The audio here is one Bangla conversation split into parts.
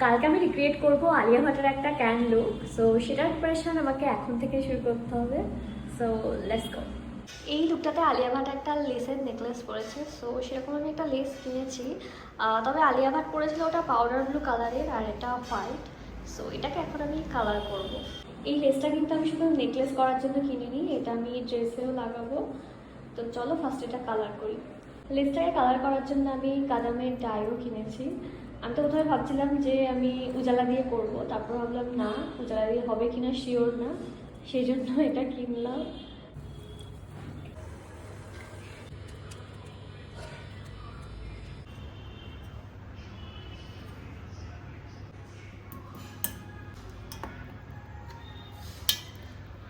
কালকে আমি রিক্রিয়েট করবো আলিয়া ভাটের একটা ক্যান লুক, সো সেটার প্রিপারেশন আমাকে এখন থেকে শুরু করতে হবে। So let's go. এই লুকটাতে আলিয়া ভাট একটা লেসের নেকলেস পরেছে, সো সেরকম আমি একটা লেস কিনেছি। তবে আলিয়া ভাট পরেছিল ওটা পাউডার ব্লু কালারের, আর এটা হোয়াইট। সো এটাকে এখন আমি কালার করব। এই লেসটা কিন্তু আমি শুধু নেকলেস করার জন্য কিনিনি, এটা আমি ড্রেসেও লাগাবো। তো চলো ফার্স্ট এটা কালার করি। লেসটাকে কালার করার জন্য আমি কাদামের ডাইও কিনেছি। আমি তো প্রথমে ভাবছিলাম যে আমি উজালা দিয়ে করব, তারপর ভাবলাম না, উজালা দিয়ে হবে কিনা শিওর না, সেই জন্য এটা কিনলাম।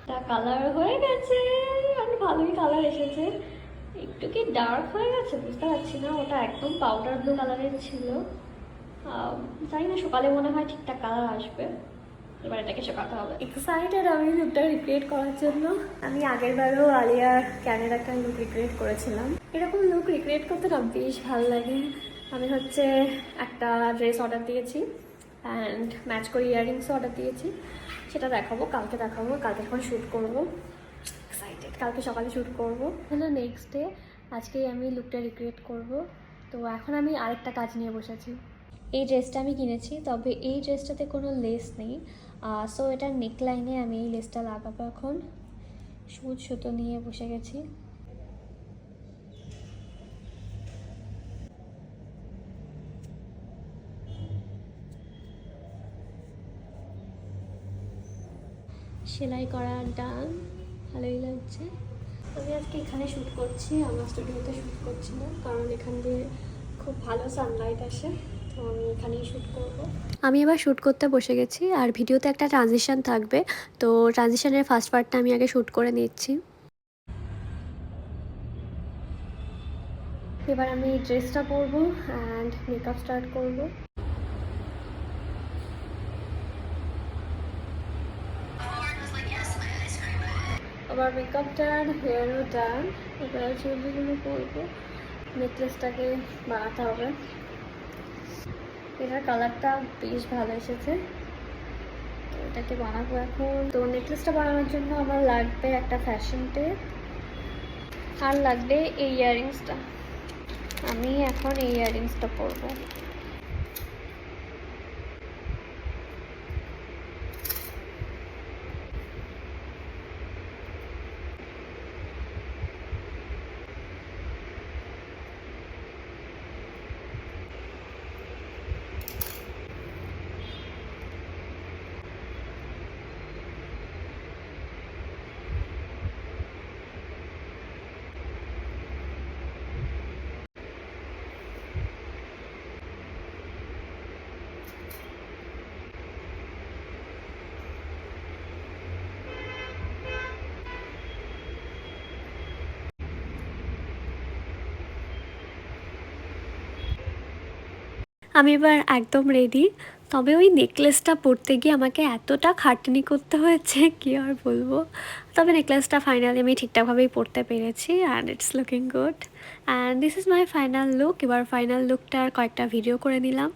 তা কালার হয়ে গেছে, আর ভালোই কালার এসেছে। একটু কি ডার্ক হয়ে গেছে বুঝতে পারছি না, ওটা একদম পাউডার ব্লু কালারের ছিল। জানি না, সকালে মনে হয় ঠিকঠাক কালার আসবে। এবার এটাকে শুকাতে হবে। এক্সাইটেড আমি লুকটা রিক্রিয়েট করার জন্য। আমি আগের বারও আলিয়ার ক্যানের একটা লুক রিক্রিয়েট করেছিলাম। এরকম লুক রিক্রিয়েট করতে না বেশ ভালো লাগে। আমি হচ্ছে একটা ড্রেস অর্ডার দিয়েছি অ্যান্ড ম্যাচ করে ইয়াররিংসও অর্ডার দিয়েছি। সেটা দেখাবো, কালকে দেখাবো। কালকে এখন শ্যুট করবো, এক্সাইটেড। কালকে সকালে শ্যুট করবো, হলো নেক্সট ডে। আজকেই আমি লুকটা রিক্রিয়েট করব। তো এখন আমি আরেকটা কাজ নিয়ে বসেছি। এই ড্রেসটা আমি কিনেছি, তবে এই ড্রেসটাতে কোনো লেস নেই। সো এটার নেকলাইনে আমি এই লেসটা লাগাবো। এখন সুচ সুতো নিয়ে বসে গেছি। সেলাই করা ডান, ভালোই লাগছে। আমি আজকে এখানে শ্যুট করছি, আমার স্টুডিওতে শ্যুট করছি না, কারণ এখান দিয়ে খুব ভালো সানলাইট আসে। তো আমি এখানেই শ্যুট করব। আমি এবার শ্যুট করতে বসে গেছি, আর ভিডিওতে একটা ট্রানজিশন থাকবে। তো ট্রানজিশনের ফার্স্ট পার্টটা আমি আগে শ্যুট করে নিচ্ছি। এবার আমি ড্রেসটা পরবো অ্যান্ড মেকআপ স্টার্ট করব। আবার মেকআপ ডান, হেয়ারও ডান। এবার চুলগুলো করবো, নেকলেসটাকে বানাতে হবে। এটার কালারটা বেশ ভালো এসেছে, তো এটাকে বানাবো এখন। তো নেকলেসটা বানানোর জন্য আমার লাগবে একটা ফ্যাশন টেপ, আর লাগবে এই ইয়াররিংসটা। আমি এখন এই ইয়াররিংসটা পরবো। আমি এবার একদম রেডি। তবে ওই নেকলেসটা পরতে গিয়ে আমাকে এতটা খাটনি করতে হয়েছে কি আর বলবো। তবে নেকলেসটা ফাইনালি আমি ঠিকঠাকভাবেই পরতে পেরেছি, and it's looking good. And this is my final look. এবার ফাইনাল লুকটার কয়েকটা ভিডিও করে নিলাম।